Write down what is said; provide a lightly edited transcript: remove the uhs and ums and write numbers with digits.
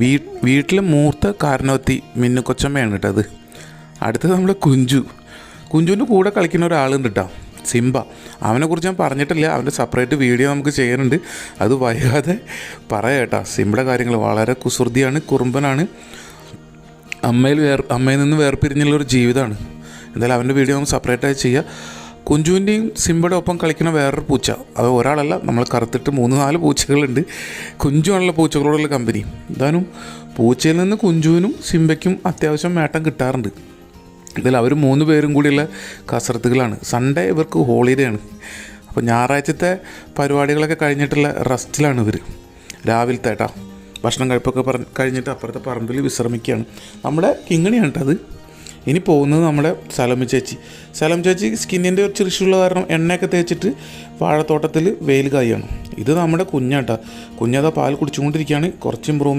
വീട്ടിലെ മൂത്ത കാരണവത്തി മിന്നുക്കൊച്ചമ്മയാണ് കേട്ടോ അത്. അടുത്തത് നമ്മുടെ കുഞ്ചുവിൻ്റെ കൂടെ കളിക്കുന്ന ഒരാളുണ്ട് കേട്ടോ, സിംബ. അവനെക്കുറിച്ച് ഞാൻ പറഞ്ഞിട്ടില്ല, അവൻ്റെ സെപ്പറേറ്റ് വീഡിയോ നമുക്ക് ചെയ്യാനുണ്ട്, അത് വൈകാതെ പറയാം കേട്ടോ. സിംബയുടെ കാര്യങ്ങൾ വളരെ കുസൃതിയാണ്, കുറുമ്പനാണ്, അമ്മയിൽ നിന്ന് വേർപിരിഞ്ഞുള്ളൊരു ജീവിതമാണ്. എന്തായാലും അവൻ്റെ വീഡിയോ നമുക്ക് സെപ്പറേറ്റായി ചെയ്യാം. കുഞ്ചുവിൻ്റെയും സിംബയുടെ ഒപ്പം കളിക്കുന്ന വേറൊരു പൂച്ച, അത് ഒരാളല്ല, നമ്മൾ കറുത്തിട്ട് 3-4 പൂച്ചകളുണ്ട്. കുഞ്ചുവാണുള്ള പൂച്ചകളോടുള്ള കമ്പനി. എന്തായാലും പൂച്ചയിൽ നിന്ന് കുഞ്ചുവിനും സിംബയ്ക്കും അത്യാവശ്യം നേട്ടം കിട്ടാറുണ്ട്. എന്തായാലും അവർ 3 പേരും കൂടിയുള്ള കസരത്തുകളാണ്. സൺഡേ ഇവർക്ക് ഹോളിഡേ ആണ്. അപ്പോൾ ഞായറാഴ്ചത്തെ പരിപാടികളൊക്കെ കഴിഞ്ഞിട്ടുള്ള റെസ്റ്റിലാണ് ഇവർ. രാവിലത്തെ കേട്ടോ ഭക്ഷണം കഴിപ്പൊക്കെ കഴിഞ്ഞിട്ട് അപ്പുറത്തെ പറമ്പിൽ വിശ്രമിക്കുകയാണ്. നമ്മുടെ കിങ്ങിണിയാണ് കേട്ടോ അത്. ഇനി പോകുന്നത് നമ്മുടെ സലം ചേച്ചി സ്കിന്നിൻ്റെ ഒരു ചിരിച്ചുള്ള കാരണം എണ്ണയൊക്കെ തേച്ചിട്ട് വാഴത്തോട്ടത്തിൽ വെയിൽ കായാണ്. ഇത് നമ്മുടെ കുഞ്ഞാട്ടാ. കുഞ്ഞതാ പാൽ കുടിച്ചുകൊണ്ടിരിക്കുകയാണ്. കുറച്ച് ഇമ്പ്രൂവ്മെൻറ്റ്